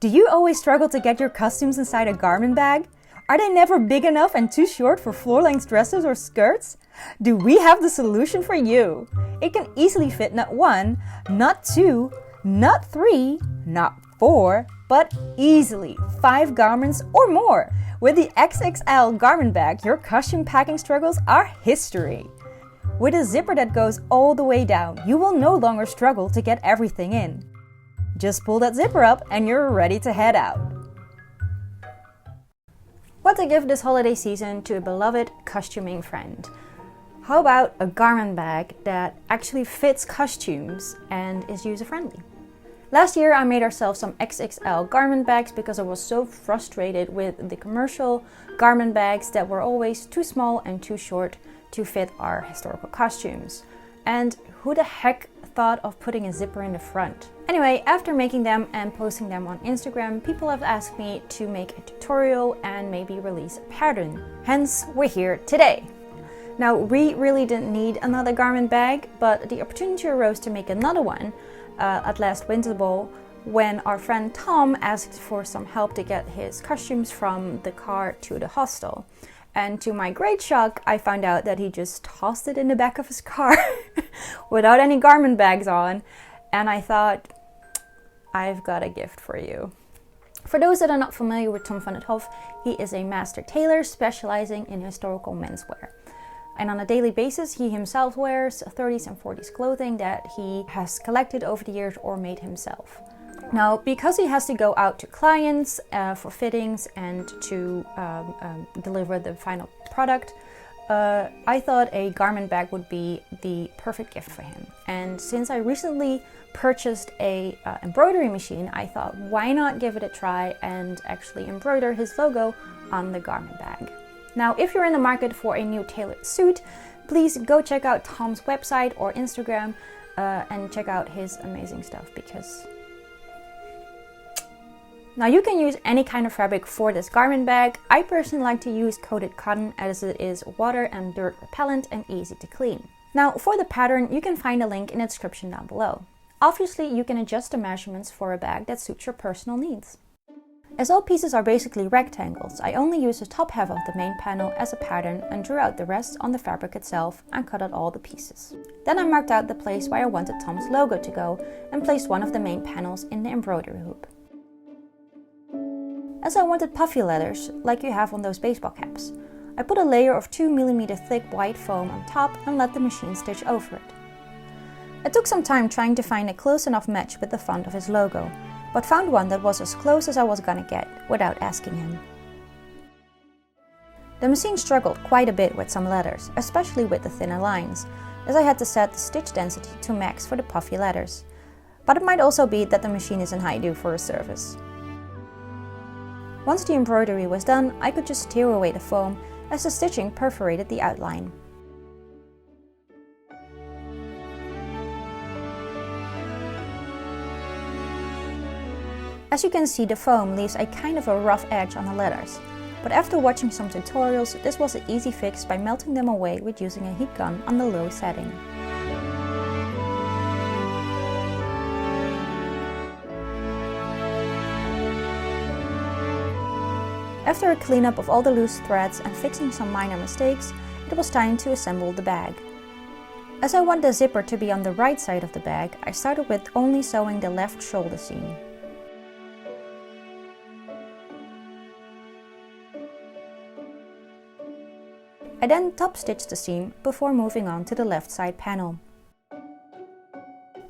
Do you always struggle to get your costumes inside a garment bag? Are they never big enough and too short for floor-length dresses or skirts? Do we have the solution for you? It can easily fit not 1, not 2, not 3, not 4, but easily 5 garments or more. With the XXL Garment bag, your costume packing struggles are history. With a zipper that goes all the way down, you will no longer struggle to get everything in. Just pull that zipper up and you're ready to head out. What to give this holiday season to a beloved costuming friend? How about a garment bag that actually fits costumes and is user-friendly? Last year I made ourselves some XXL garment bags because I was so frustrated with the commercial garment bags that were always too small and too short to fit our historical costumes. And who the heck thought of putting a zipper in the front? Anyway, after making them and posting them on Instagram, people have asked me to make a tutorial and maybe release a pattern. Hence, we're here today. Now, we really didn't need another garment bag, but the opportunity arose to make another one at last Winter Ball when our friend Tom asked for some help to get his costumes from the car to the hostel. And to my great shock, I found out that he just tossed it in the back of his car without any garment bags on. And I thought, I've got a gift for you. For those that are not familiar with Tom van het Hof, he is a master tailor specializing in historical menswear. And on a daily basis, he himself wears 30s and 40s clothing that he has collected over the years or made himself. Now, because he has to go out to clients for fittings and to deliver the final product, I thought a garment bag would be the perfect gift for him. And since I recently purchased a embroidery machine, I thought, why not give it a try and actually embroider his logo on the garment bag. Now, if you're in the market for a new tailored suit, please go check out Tom's website or Instagram and check out his amazing stuff because... Now, you can use any kind of fabric for this garment bag. I personally like to use coated cotton as it is water and dirt repellent and easy to clean. Now, for the pattern, you can find a link in the description down below. Obviously, you can adjust the measurements for a bag that suits your personal needs. As all pieces are basically rectangles, I only used the top half of the main panel as a pattern and drew out the rest on the fabric itself and cut out all the pieces. Then I marked out the place where I wanted Tom's logo to go and placed one of the main panels in the embroidery hoop. As I wanted puffy letters, like you have on those baseball caps, I put a layer of 2 mm thick white foam on top and let the machine stitch over it. It took some time trying to find a close enough match with the font of his logo, but found one that was as close as I was gonna get without asking him. The machine struggled quite a bit with some letters, especially with the thinner lines, as I had to set the stitch density to max for the puffy letters. But it might also be that the machine is in high due for a service. Once the embroidery was done, I could just tear away the foam as the stitching perforated the outline. As you can see, the foam leaves a kind of a rough edge on the letters, but after watching some tutorials, this was an easy fix by melting them away with using a heat gun on the low setting. After a cleanup of all the loose threads and fixing some minor mistakes, it was time to assemble the bag. As I want the zipper to be on the right side of the bag, I started with only sewing the left shoulder seam. I then top stitched the seam before moving on to the left side panel.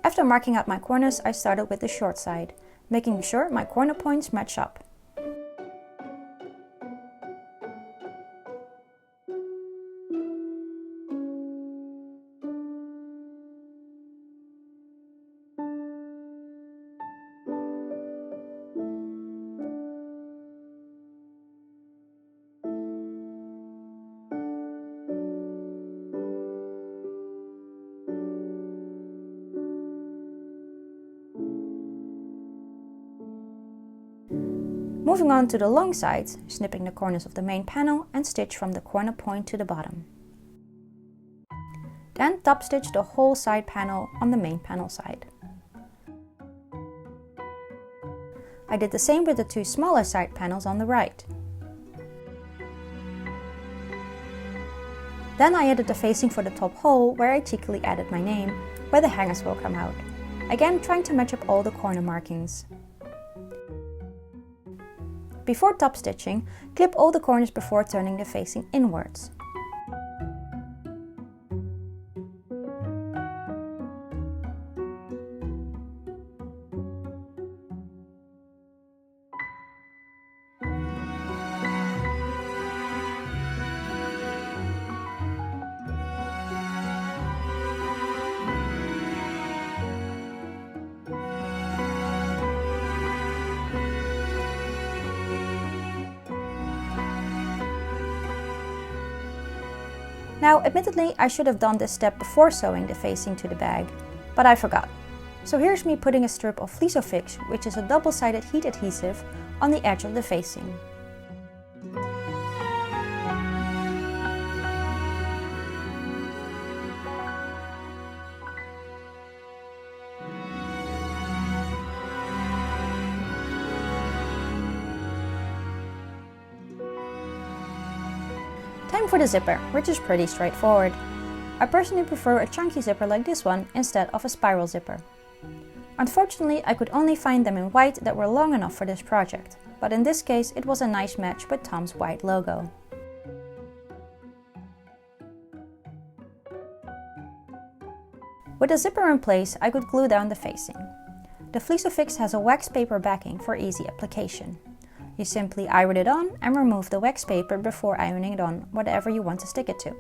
After marking out my corners, I started with the short side, making sure my corner points match up. Moving on to the long sides, snipping the corners of the main panel and stitch from the corner point to the bottom. Then top stitch the whole side panel on the main panel side. I did the same with the two smaller side panels on the right. Then I added the facing for the top hole, where I cheekily added my name, where the hangers will come out. Again, trying to match up all the corner markings. Before top stitching, clip all the corners before turning the facing inwards. Now, admittedly, I should have done this step before sewing the facing to the bag, but I forgot. So here's me putting a strip of Fleece-O-Fix, which is a double-sided heat adhesive, on the edge of the facing. Time for the zipper, which is pretty straightforward. I personally prefer a chunky zipper like this one instead of a spiral zipper. Unfortunately, I could only find them in white that were long enough for this project, but in this case it was a nice match with Tom's white logo. With the zipper in place, I could glue down the facing. The Fleece-O-Fix has a wax paper backing for easy application. You simply iron it on and remove the wax paper before ironing it on whatever you want to stick it to.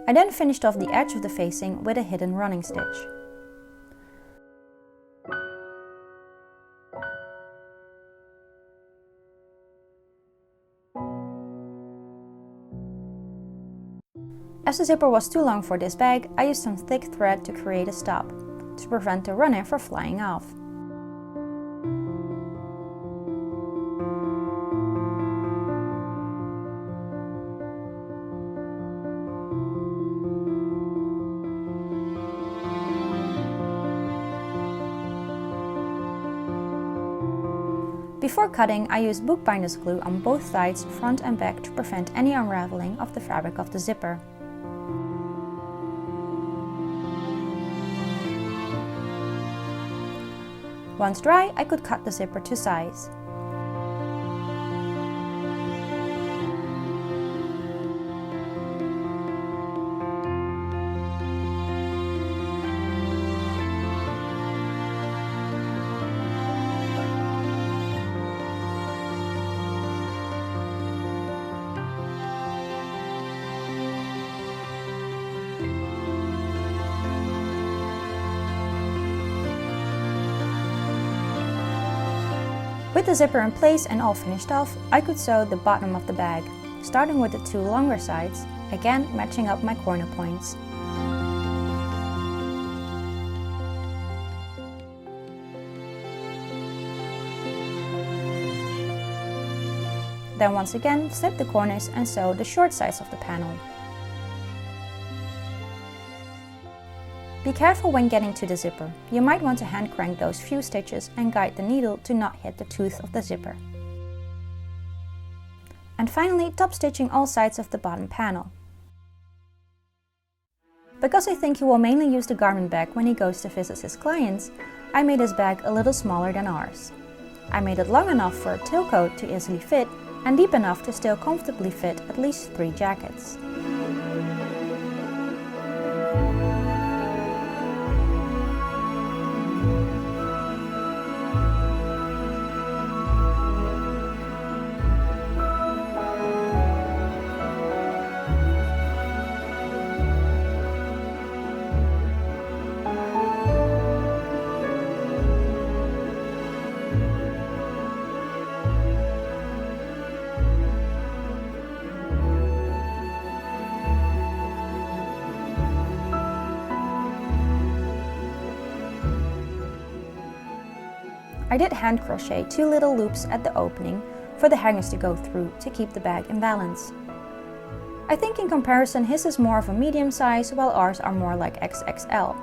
I then finished off the edge of the facing with a hidden running stitch. As the zipper was too long for this bag, I used some thick thread to create a stop, to prevent the runner from flying off. Before cutting, I used bookbinder's glue on both sides, front and back, to prevent any unraveling of the fabric of the zipper. Once dry, I could cut the zipper to size. With the zipper in place and all finished off, I could sew the bottom of the bag, starting with the two longer sides, again matching up my corner points. Then once again, slip the corners and sew the short sides of the panel. Be careful when getting to the zipper. You might want to hand crank those few stitches and guide the needle to not hit the tooth of the zipper. And finally, top stitching all sides of the bottom panel. Because I think he will mainly use the garment bag when he goes to visit his clients, I made his bag a little smaller than ours. I made it long enough for a tailcoat to easily fit and deep enough to still comfortably fit at least 3 jackets. I did hand crochet 2 little loops at the opening for the hangers to go through to keep the bag in balance. I think in comparison his is more of a medium size while ours are more like XXL.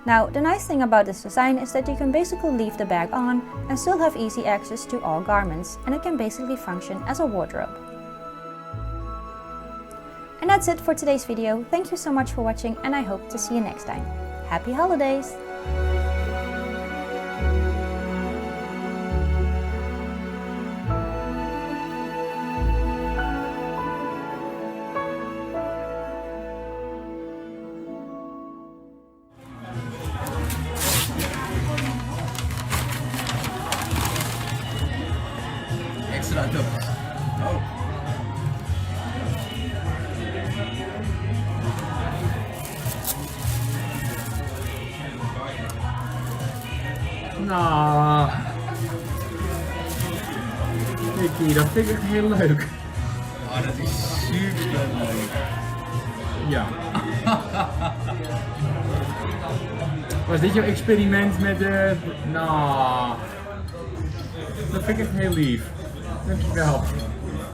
Now the nice thing about this design is that you can basically leave the bag on and still have easy access to all garments, and it can basically function as a wardrobe. And that's it for today's video. Thank you so much for watching and I hope to see you next time. Happy holidays! Extra doubles. Oh. Nou, Vicky, dat vind ik echt heel leuk. Oh, dat is super leuk. Ja. Was dit jouw experiment met de... Nou, dat vind ik echt heel lief. Dankjewel.